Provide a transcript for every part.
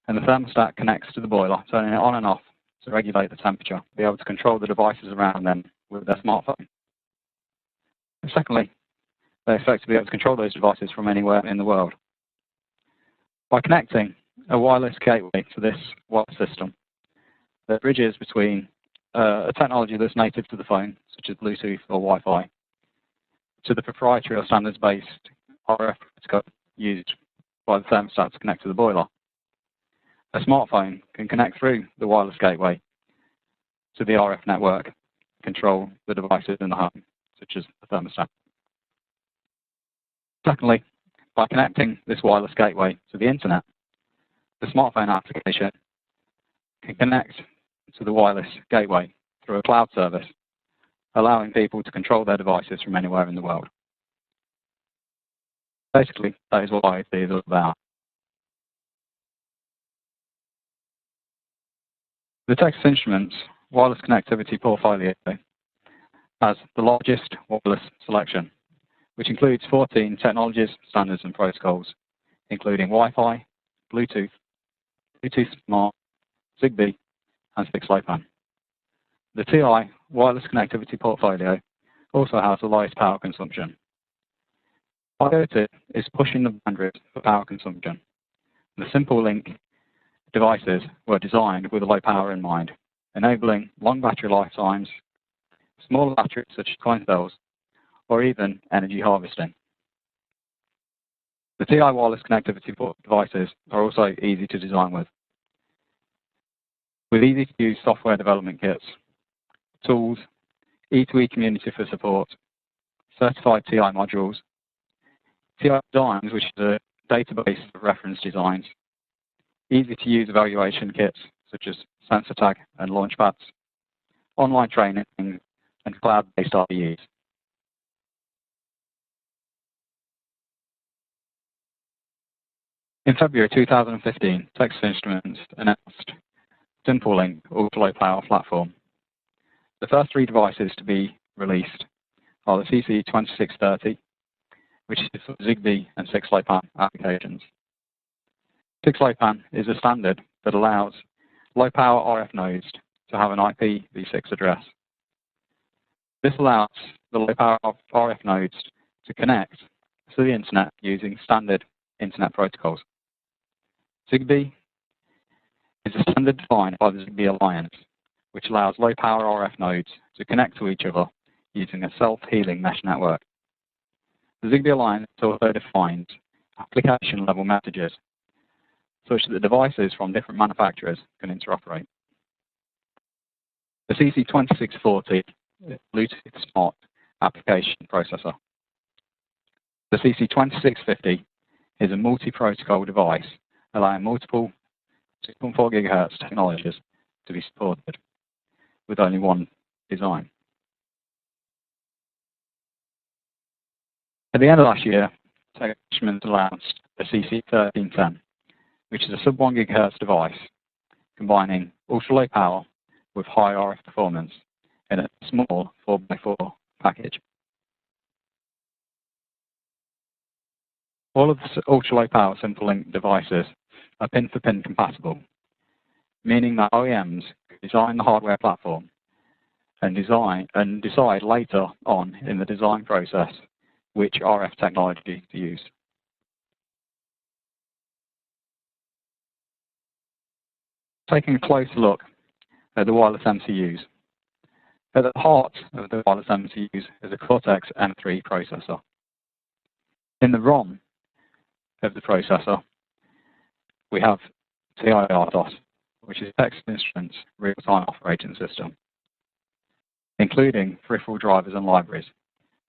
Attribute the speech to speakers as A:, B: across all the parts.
A: and the thermostat connects to the boiler, turning it on and off to regulate the temperature, be able to control the devices around them with their smartphone. And secondly, they expect to be able to control those devices from anywhere in the world. By connecting a wireless gateway to this wireless system, the bridges between a technology that's native to the phone, such as Bluetooth or Wi-Fi, to the proprietary or standards-based RF protocol used by the thermostat to connect to the boiler. A smartphone can connect through the wireless gateway to the RF network, control the devices in the home, such as the thermostat. Secondly, by connecting this wireless gateway to the internet, the smartphone application can connect to the wireless gateway through a cloud service, allowing people to control their devices from anywhere in the world. Basically, that is what IoT is all about. The Texas Instruments wireless connectivity portfolio has the largest wireless selection, which includes 14 technologies, standards, and protocols, including Wi-Fi, Bluetooth, Bluetooth Smart, Zigbee, and 6LoWPAN. The TI wireless connectivity portfolio also has the lowest power consumption. IoT is pushing the boundaries for power consumption. The SimpleLink devices were designed with low power in mind, enabling long battery lifetimes, smaller batteries such as coin cells, or even energy harvesting. The TI wireless connectivity devices are also easy to design with easy-to-use software development kits, tools, E2E community for support, certified TI modules, TI designs, which is a database of reference designs, easy-to-use evaluation kits, such as sensor tag and launchpads, online training, and cloud-based IDEs. In February 2015, Texas Instruments announced SimpleLink ultra-low power platform. The first 3 devices to be released are the CC1310, which is for Zigbee and 6LoWPAN applications. 6LoWPAN is a standard that allows low power RF nodes to have an IPv6 address. This allows the low power RF nodes to connect to the internet using standard internet protocols. Zigbee is a standard defined by the Zigbee Alliance, which allows low power RF nodes to connect to each other using a self-healing mesh network. The Zigbee Alliance also defines application level messages such that devices from different manufacturers can interoperate. The CC2640 is a Bluetooth Smart application processor. The CC2650 is a multi-protocol device allowing multiple 2.4 GHz technologies to be supported with only one design. At the end of last year, Texas Instruments announced the CC1310, which is a sub-1 GHz device combining ultra-low power with high RF performance in a small 4x4 package. All of the ultra-low power SimpleLink devices are pin-for-pin compatible, meaning that OEMs can design the hardware platform and decide later on in the design process which RF technology to use. Taking a close look at the wireless MCUs. At the heart of the wireless MCUs is a Cortex-M3 processor. In the ROM of the processor, we have TIRTOS, which is Texas Instruments' real-time operating system, including peripheral drivers and libraries.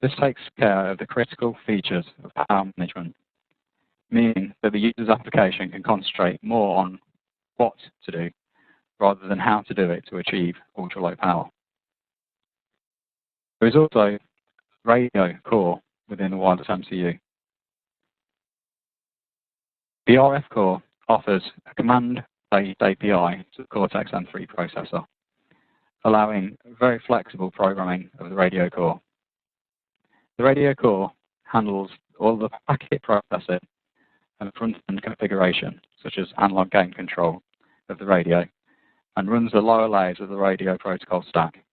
A: This takes care of the critical features of power management, meaning that the user's application can concentrate more on what to do rather than how to do it to achieve ultra-low power. There is also a radio core within the wireless MCU. The RF core offers a command-based API to the Cortex-M3 processor, allowing very flexible programming of the radio core. The radio core handles all the packet processing and front-end configuration, such as analog gain control of the radio, and runs the lower layers of the radio protocol stack,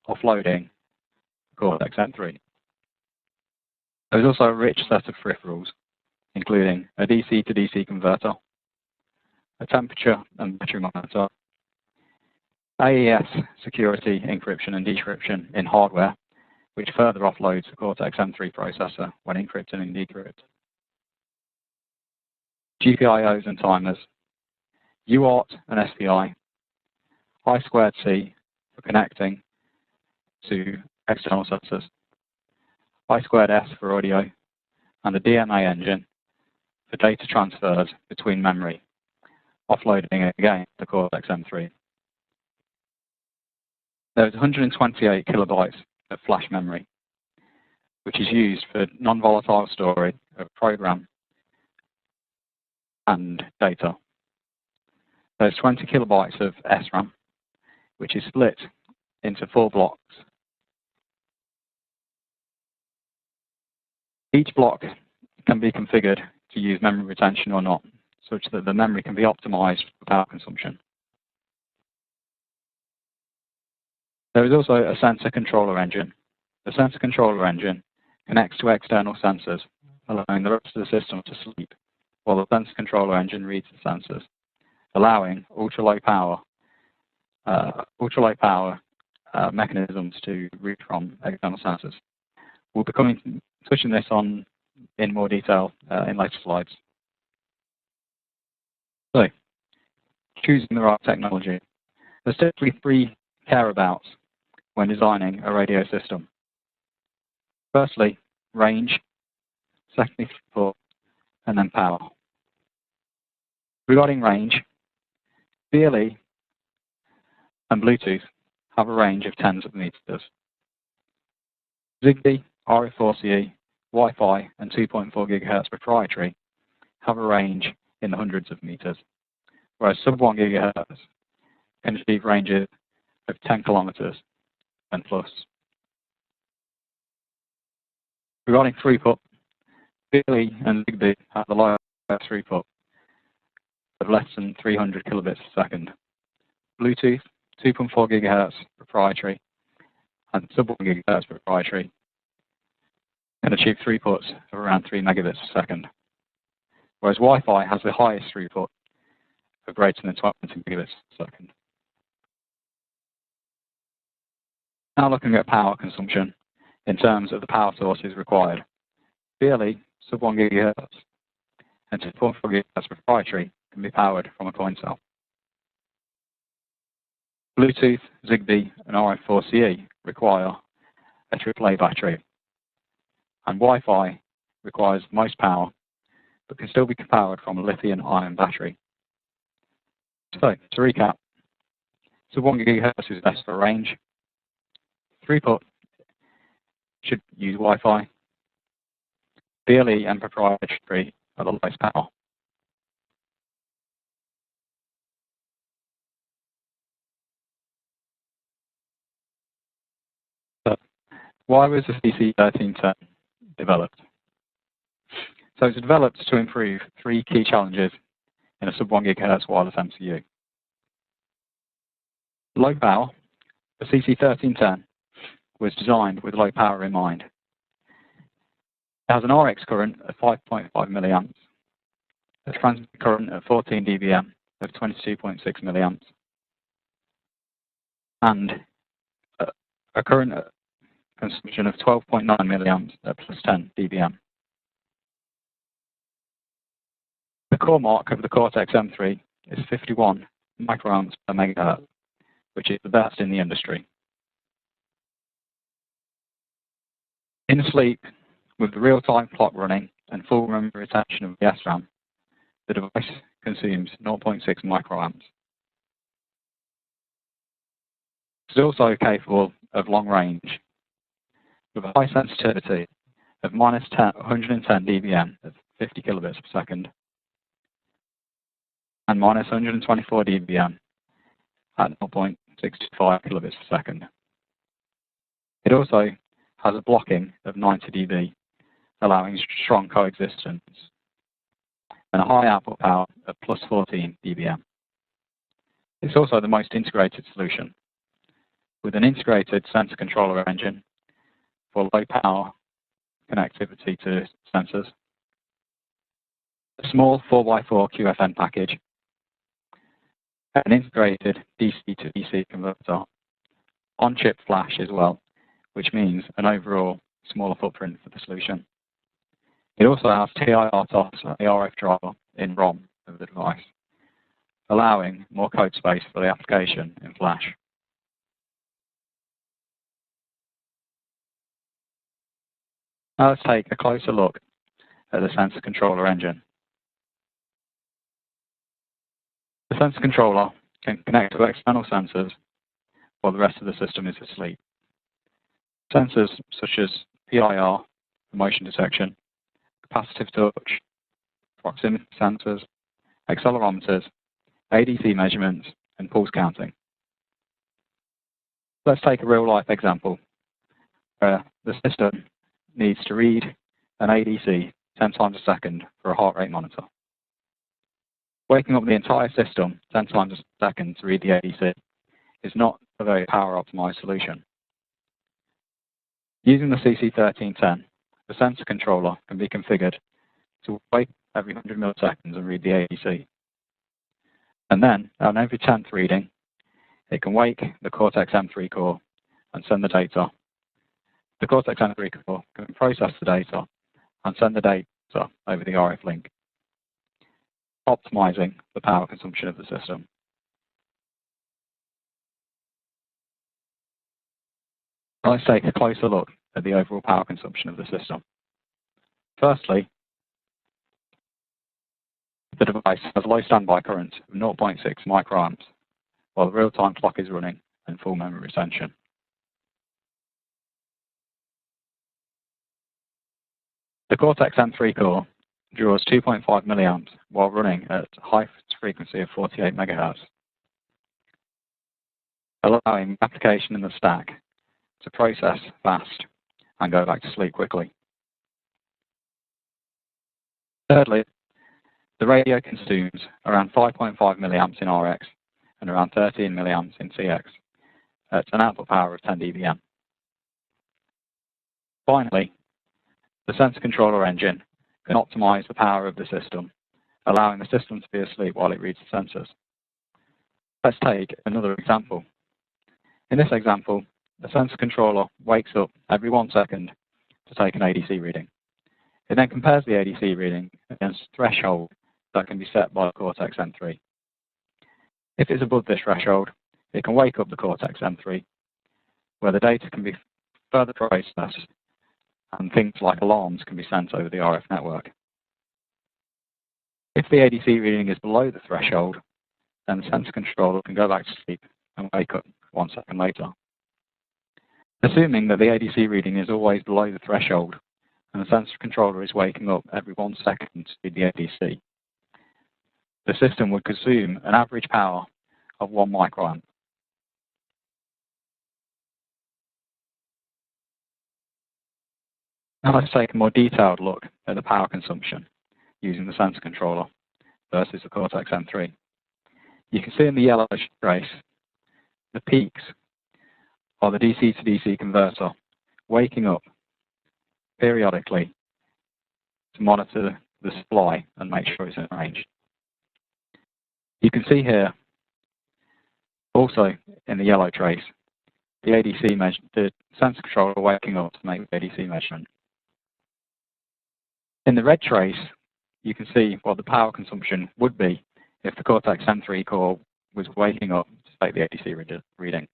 A: offloading Cortex-M3. There is also a rich set of peripherals, including a DC to DC converter, a temperature and battery monitor, AES security, encryption and decryption in hardware, which further offloads the Cortex-M3 processor when encrypting and decrypting, GPIOs and timers, UART and SPI, I2C for connecting to external sensors, I2S for audio, and the DMA engine for data transfers between memory, offloading again the Cortex-M3. There is 128 kilobytes of flash memory, which is used for non-volatile storage of program and data. There's 20 kilobytes of SRAM, which is split into 4 blocks. Each block can be configured to use memory retention or not, such that the memory can be optimized for power consumption. There is also a sensor controller engine. The sensor controller engine connects to external sensors, allowing the rest of the system to sleep, while the sensor controller engine reads the sensors, allowing ultra-low power mechanisms to read from external sensors. We'll be touching this on in more detail in later slides. So, choosing the right technology. There's typically 3 care-abouts when designing a radio system. Firstly, range, secondly, throughput, and then power. Regarding range, BLE and Bluetooth have a range of tens of meters. Zigbee, RF4CE, Wi-Fi, and 2.4 GHz proprietary have a range in the hundreds of meters, whereas sub-1 GHz can achieve ranges of 10 kilometers and plus. Regarding throughput, BLE and Zigbee have the lowest throughput of less than 300 kilobits per second. Bluetooth, 2.4 GHz proprietary, and sub-1 GHz proprietary can achieve throughputs of around 3 megabits per second, whereas Wi-Fi has the highest throughput of greater than 20 megabits per second. Now looking at power consumption in terms of the power sources required. BLE, sub-1 GHz, and 2.4 GHz proprietary can be powered from a coin cell. Bluetooth, Zigbee, and RF4CE require a AAA battery, and Wi-Fi requires the most power, but can still be powered from a lithium-ion battery. So, to recap, sub-1 GHz is best for range. Throughput should use Wi-Fi. BLE and proprietary are the lowest power. So, why was the CC1310 developed? So it's developed to improve 3 key challenges in a sub-1 GHz wireless MCU. Low power. The CC1310 was designed with low power in mind. It has an RX current of 5.5 milliamps, a transmit current of 14 dBm of 22.6 milliamps, and a current consumption of 12.9 milliamps at plus 10 dBm. The core mark of the Cortex-M3 is 51 microamps per megahertz, which is the best in the industry. In sleep, with the real-time clock running and full memory retention of the SRAM, the device consumes 0.6 microamps. It's also capable of long range, with a high sensitivity of minus 110 dBm at 50 kilobits per second, and minus 124 dBm at 0.65 kilobits per second. It also has a blocking of 90 dB, allowing strong coexistence. and a high output power of plus 14 dBm. It's also the most integrated solution, with an integrated sensor controller engine for low power connectivity to sensors, a small 4x4 QFN package, an integrated DC to DC converter, on-chip flash as well, which means an overall smaller footprint for the solution. It also has TIRTOS ARF driver in ROM of the device, allowing more code space for the application in flash. Now let's take a closer look at the sensor controller engine. The sensor controller can connect to external sensors while the rest of the system is asleep. Sensors such as PIR, for motion detection, capacitive touch, proximity sensors, accelerometers, ADC measurements, and pulse counting. Let's take a real-life example where the system needs to read an ADC 10 times a second for a heart rate monitor. Waking up the entire system 10 times a second to read the ADC is not a very power-optimized solution. Using the CC1310, the sensor controller can be configured to wake every 100 milliseconds and read the ADC. And then, on every 10th reading, it can wake the Cortex-M3 core and send the data. The Cortex-M3 core can process the data and send the data over the RF link, optimizing the power consumption of the system. Let's take a closer look at the overall power consumption of the system. Firstly, the device has a low standby current of 0.6 microamps while the real-time clock is running and full memory retention. The Cortex-M3 core draws 2.5 milliamps while running at a high frequency of 48 megahertz, allowing the application in the stack to process fast and go back to sleep quickly. Thirdly, the radio consumes around 5.5 milliamps in RX and around 13 milliamps in CX at an output power of 10 dBm. Finally, the sensor controller engine can optimize the power of the system, allowing the system to be asleep while it reads the sensors. Let's take another example. In this example, the sensor controller wakes up every 1 second to take an ADC reading. It then compares the ADC reading against a threshold that can be set by the Cortex-M3. If it's above this threshold, it can wake up the Cortex-M3, where the data can be further processed and things like alarms can be sent over the RF network. If the ADC reading is below the threshold, then the sensor controller can go back to sleep and wake up 1 second later. Assuming that the ADC reading is always below the threshold and the sensor controller is waking up every 1 second to read the ADC, the system would consume an average power of 1 microamp. Now let's take a more detailed look at the power consumption using the sensor controller versus the Cortex-M3. You can see in the yellow trace the peaks are the DC to DC converter waking up periodically to monitor the supply and make sure it's in range. You can see here also in the yellow trace the sensor controller waking up to make the ADC measurement. In the red trace, you can see what the power consumption would be if the Cortex-M3 core was waking up to take the ADC reading.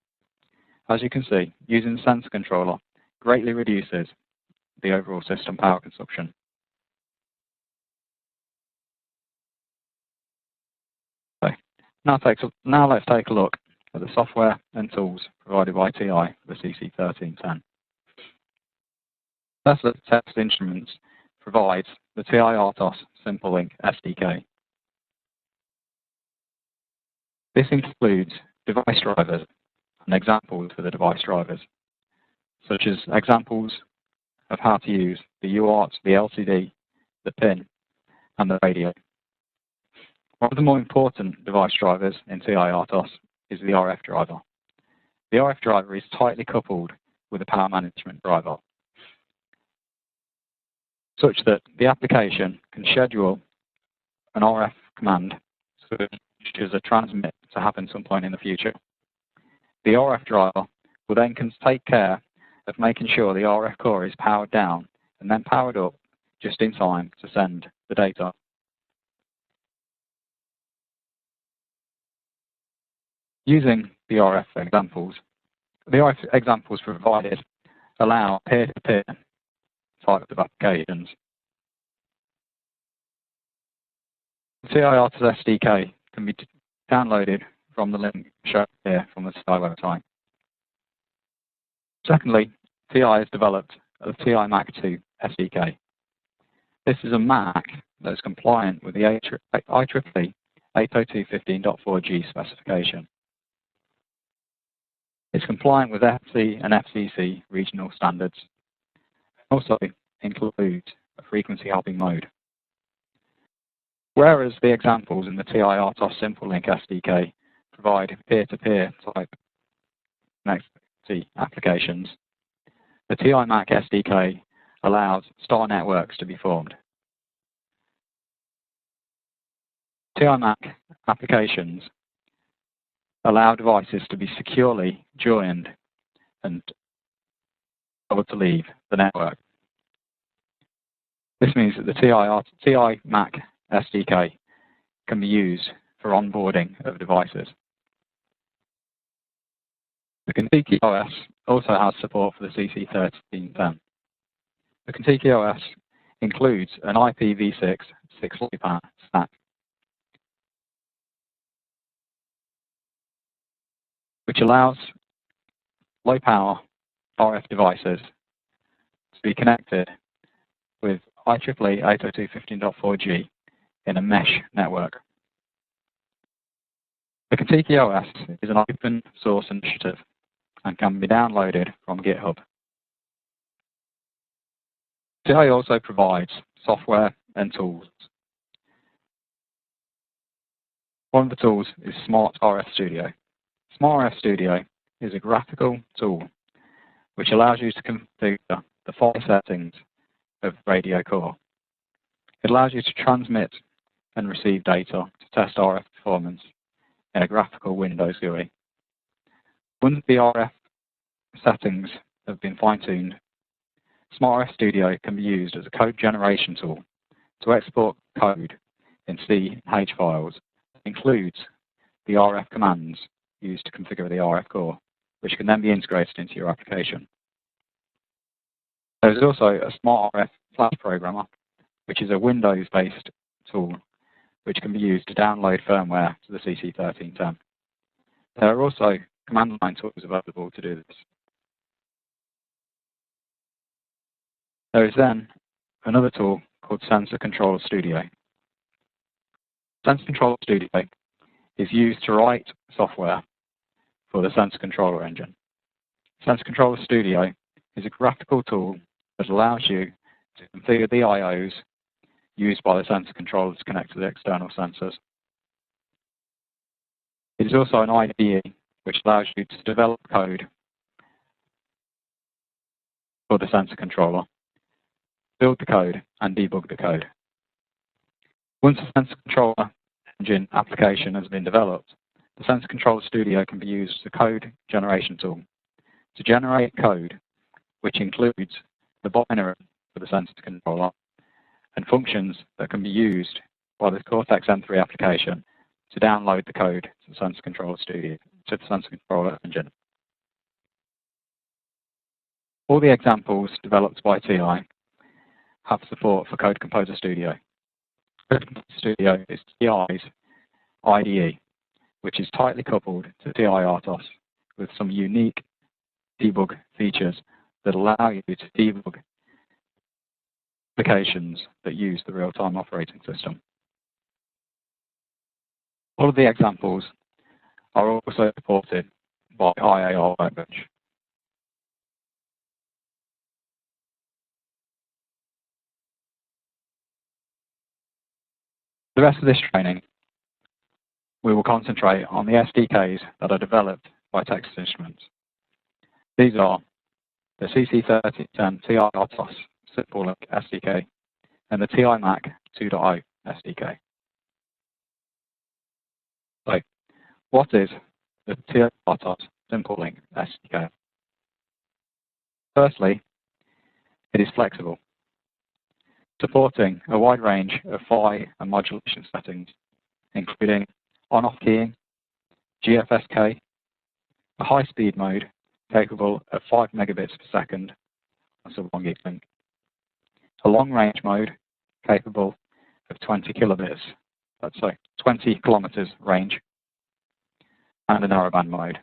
A: As you can see, using the sensor controller greatly reduces the overall system power consumption. Okay. Now let's take a look at the software and tools provided by TI for the CC1310. Tesla Test Instruments provides the TIRTOS SimpleLink SDK. This includes device drivers and examples for the device drivers, such as examples of how to use the UART, the LCD, the PIN, and the radio, One of the more important device drivers in TI-RTOS is the RF driver. The RF driver is tightly coupled with the power management driver, such that the application can schedule an RF command such as a transmit to happen some point in the future. The RF driver will then take care of making sure the RF core is powered down and then powered up just in time to send the data. Using the RF examples provided allow peer-to-peer type of applications. The TI-RTOS SDK can be downloaded from the link shown here from the TI website. Secondly, TI has developed a TI Mac 2 SDK. This is a Mac that is compliant with the IEEE 802.15.4G specification. It's compliant with FC and FCC regional standards. It also includes a frequency hopping mode. Whereas the examples in the TI-RTOS SimpleLink SDK provide peer-to-peer type connectivity applications, the TI Mac SDK allows star networks to be formed. TI Mac applications allow devices to be securely joined and able to leave the network. This means that the TI Mac SDK can be used for onboarding of devices. The Contiki OS also has support for the CC1310. The Contiki OS includes an IPv6 6LoWPAN stack, which allows low-power RF devices to be connected with IEEE 802.15.4G in a mesh network. The Contiki OS is an open source initiative and can be downloaded from GitHub. TI also provides software and tools. One of the tools is Smart RF Studio. Smart RF Studio is a graphical tool which allows you to configure the 5 settings of the radio core. It allows you to transmit and receive data to test RF performance in a graphical Windows GUI. Once the RF settings have been fine-tuned, Smart RF Studio can be used as a code generation tool to export code in C and H files that includes the RF commands used to configure the RF core, which can then be integrated into your application. There is also a Smart RF Flash Programmer, which is a Windows-based tool which can be used to download firmware to the CC1310. There are also command line tools available to do this. There is then another tool called Sensor Controller Studio. Sensor Controller Studio is used to write software for the sensor controller engine. Sensor Controller Studio is a graphical tool that allows you to configure the IOs used by the sensor controller to connect to the external sensors. It is also an IDE which allows you to develop code for the sensor controller, build the code, and debug the code. Once the sensor controller engine application has been developed, the Sensor Controller Studio can be used as a code generation tool to generate code which includes the binary for the sensor controller and functions that can be used by the Cortex M3 application to download the code to the Sensor Controller Studio, to the Sensor Controller engine. All the examples developed by TI have support for Code Composer Studio. Code Composer Studio is TI's IDE, which is tightly coupled to TI-RTOS with some unique debug features that allow you to debug applications that use the real-time operating system. All of the examples are also supported by IAR Workbench. The rest of this training we will concentrate on the SDKs that are developed by Texas Instruments. These are the CC1310 TIRTOS SimpleLink SDK and the TI Mac 2.0 SDK. So, what is the TIRTOS SimpleLink SDK? Firstly, it is flexible, supporting a wide range of PHY and modulation settings, including on-off keying, GFSK, a high-speed mode capable of 5 megabits per second, that's a 1 gig link, a long-range mode capable of 20 kilobits, that's 20 kilometers range, and a narrowband mode.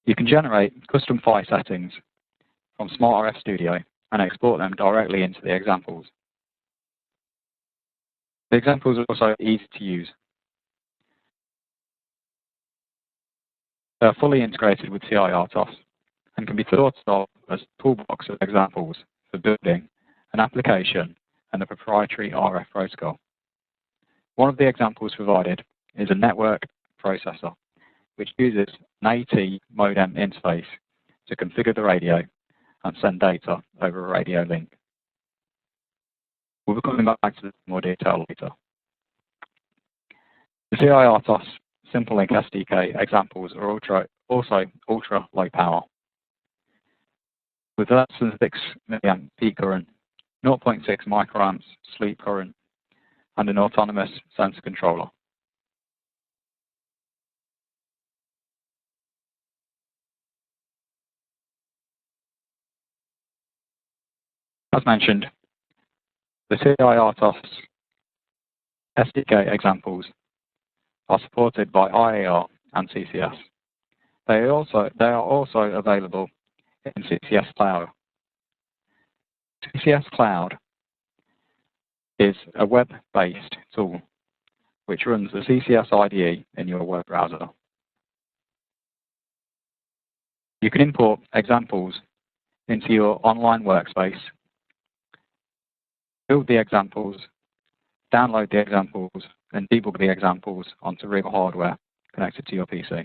A: You can generate custom PHY settings from SmartRF Studio and export them directly into the examples. The examples are also easy to use. They are fully integrated with TIRTOS and can be thought of as a toolbox of examples for building an application and a proprietary RF protocol. One of the examples provided is a network processor, which uses an AT modem interface to configure the radio and send data over a radio link. We'll be coming back to this in more detail later. The TIRTOS SimpleLink SDK examples are also ultra low power, with less than 6 milliamp peak current, 0.6 microamps sleep current, and an autonomous sensor controller. As mentioned, the TIRTOS SDK examples are supported by IAR and CCS. They are also available in CCS Cloud. CCS Cloud is a web-based tool which runs the CCS IDE in your web browser. You can import examples into your online workspace, build the examples, download the examples, and debug the examples onto real hardware connected to your PC.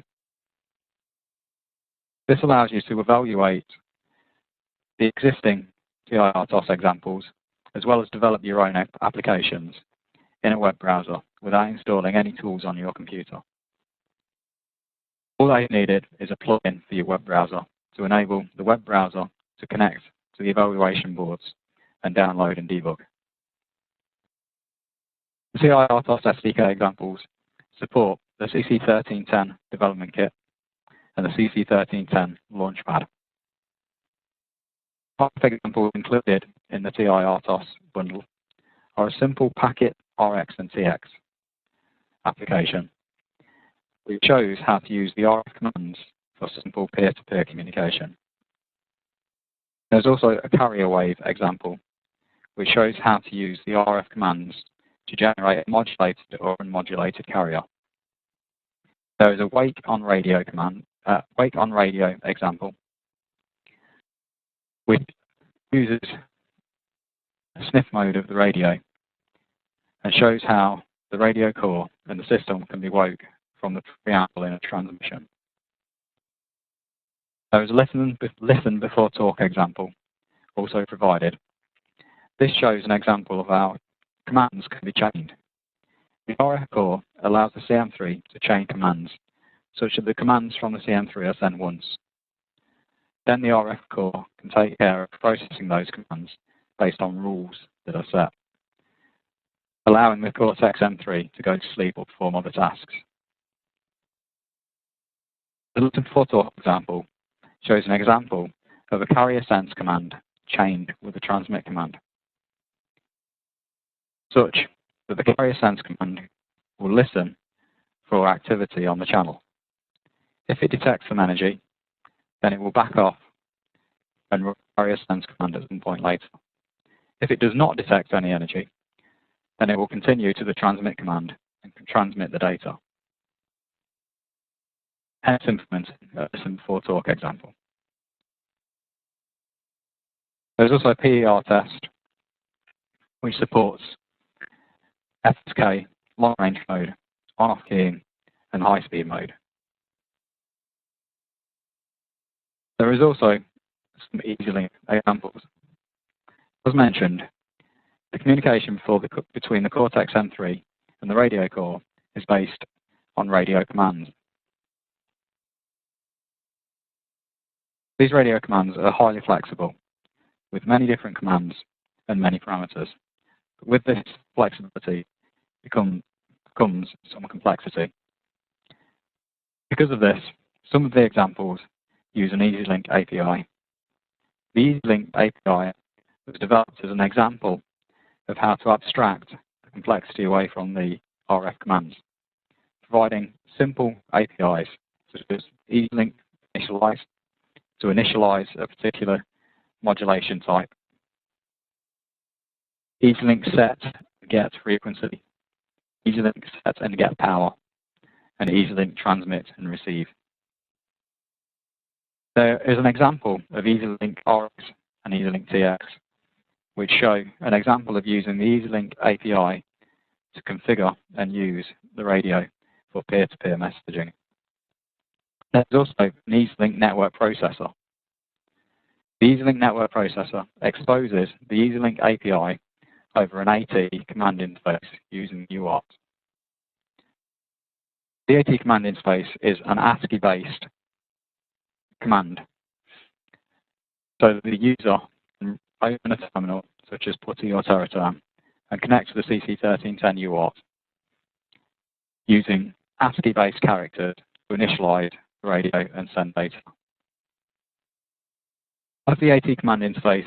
A: This allows you to evaluate the existing TIRTOS examples, as well as develop your own applications in a web browser without installing any tools on your computer. All that is needed is a plugin for your web browser to enable the web browser to connect to the evaluation boards and download and debug. The TIRTOS SDK examples support the CC1310 development kit and the CC1310 launchpad. Five examples included in the TIRTOS bundle are a simple packet RX and TX application, which shows how to use the RF commands for simple peer-to-peer communication. There's also a carrier wave example, which shows how to use the RF commands to generate a modulated or unmodulated carrier. There is a wake on radio example, which uses a sniff mode of the radio and shows how the radio core and the system can be woke from the preamble in a transmission. There is a listen before talk example also provided. This shows an example of how commands can be chained. The RF core allows the CM3 to chain commands, such that the commands from the CM3 are sent once. Then the RF core can take care of processing those commands based on rules that are set, allowing the Cortex M3 to go to sleep or perform other tasks. The listen before talk example shows an example of a carrier sense command chained with a transmit command, such that the carrier sense command will listen for activity on the channel. If it detects some energy, then it will back off and run the carrier sense command at some point later. If it does not detect any energy, then it will continue to the transmit command and can transmit the data. Hence implementing a listen before talk example. There's also a PER test which supports FSK long-range mode, on-off keying, and high-speed mode. There is also some EasyLink examples. As mentioned, the communication between the Cortex-M3 and the radio core is based on radio commands. These radio commands are highly flexible, with many different commands and many parameters. But with this flexibility comes some complexity. Because of this, some of the examples use an EasyLink API. The EasyLink API was developed as an example of how to abstract the complexity away from the RF commands, providing simple APIs such as EasyLink initialize to initialize a particular modulation type, EasyLink set and get frequency, EasyLink set and get power, and EasyLink transmit and receive. There is an example of EasyLink RX and EasyLink TX, which show an example of using the EasyLink API to configure and use the radio for peer-to-peer messaging. There's also an EasyLink network processor. The EasyLink network processor exposes the EasyLink API over an AT command interface using UART. The AT command interface is an ASCII-based command, so that the user can open a terminal such as PuTTY or TerraTerm and connect to the CC1310 UART using ASCII-based characters to initialize the radio and send data. As the AT command interface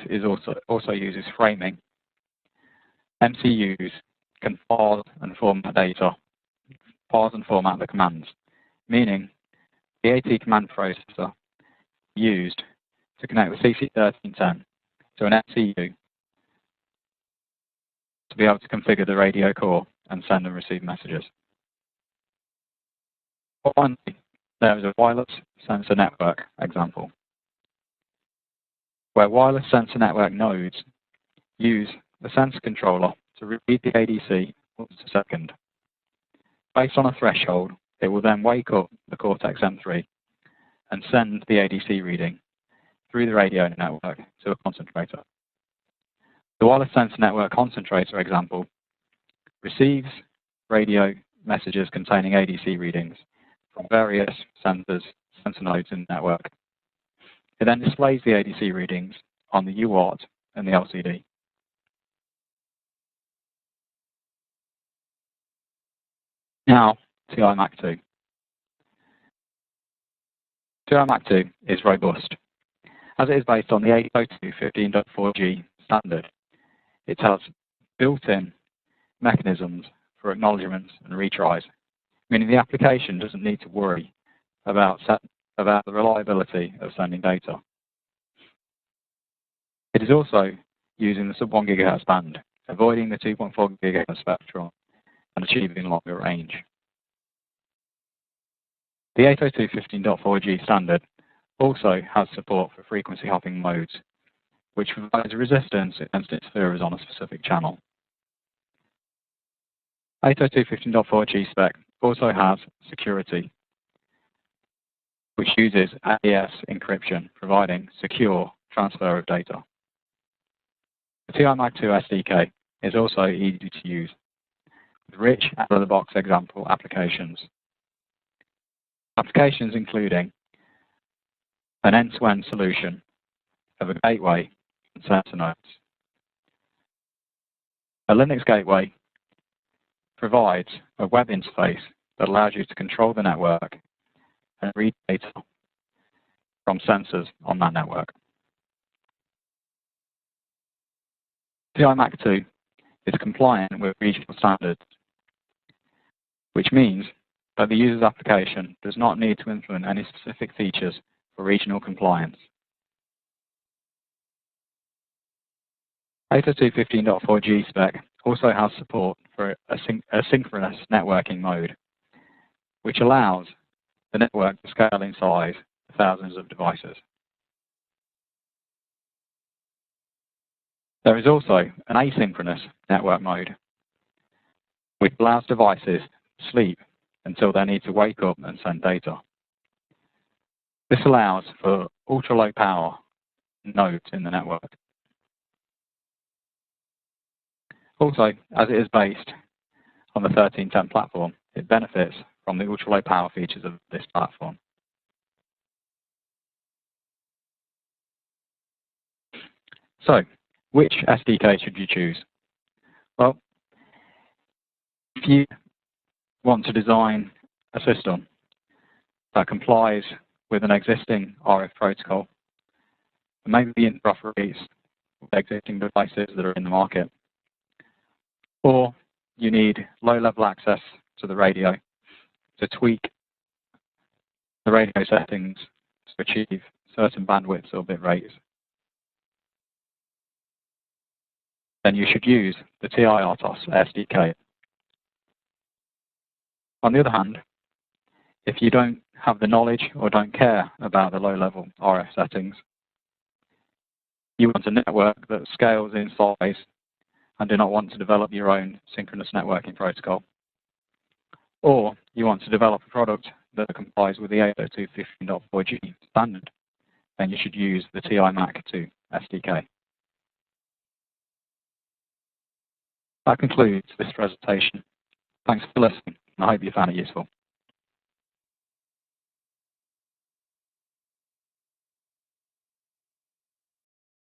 A: also uses framing, MCUs can parse and format data, parse and format the commands, meaning the AT command processor used to connect the CC1310 to an MCU to be able to configure the radio core and send and receive messages. Finally, there is a wireless sensor network example, where wireless sensor network nodes use the sensor controller to read the ADC once a second. Based on a threshold, it will then wake up the Cortex-M3 and send the ADC reading through the radio network to a concentrator. The wireless sensor network concentrator example receives radio messages containing ADC readings from various sensor nodes in the network. It then displays the ADC readings on the UART and the LCD. Now, TI MAC2. TI MAC2 is robust, as it is based on the 802.15.4G standard. It has built-in mechanisms for acknowledgements and retries, meaning the application doesn't need to worry about the reliability of sending data. It is also using the sub-1 GHz band, avoiding the 2.4 GHz spectrum and achieving longer range. The 802.15.4G standard also has support for frequency hopping modes, which provides resistance against interferers on a specific channel. 802.15.4G spec also has security, which uses AES encryption, providing secure transfer of data. The TI MAC2 SDK is also easy to use, with rich out-of-the-box example applications. Applications including an end-to-end solution of a gateway and sensor nodes. A Linux gateway provides a web interface that allows you to control the network and read data from sensors on that network. TI MAC2 is compliant with regional standards, which means that the user's application does not need to implement any specific features for regional compliance. 802.15.4G spec also has support for asynchronous networking mode, which allows the network to scale in size to thousands of devices. There is also an asynchronous network mode, which allows devices to sleep until they need to wake up and send data. This allows for ultra-low power nodes in the network. Also, as it is based on the 1310 platform, it benefits from the ultra-low power features of this platform. So, which SDK should you choose? Well, if you want to design a system that complies with an existing RF protocol, and maybe interoperate with existing devices that are in the market, or you need low-level access to the radio to tweak the radio settings to achieve certain bandwidths or bit rates, then you should use the TIRTOS SDK. On the other hand, if you don't have the knowledge or don't care about the low-level RF settings, you want a network that scales in size and do not want to develop your own synchronous networking protocol, or you want to develop a product that complies with the 802.15.4G standard, then you should use the TI MAC2 SDK. That concludes this presentation. Thanks for listening, and I hope you found it useful.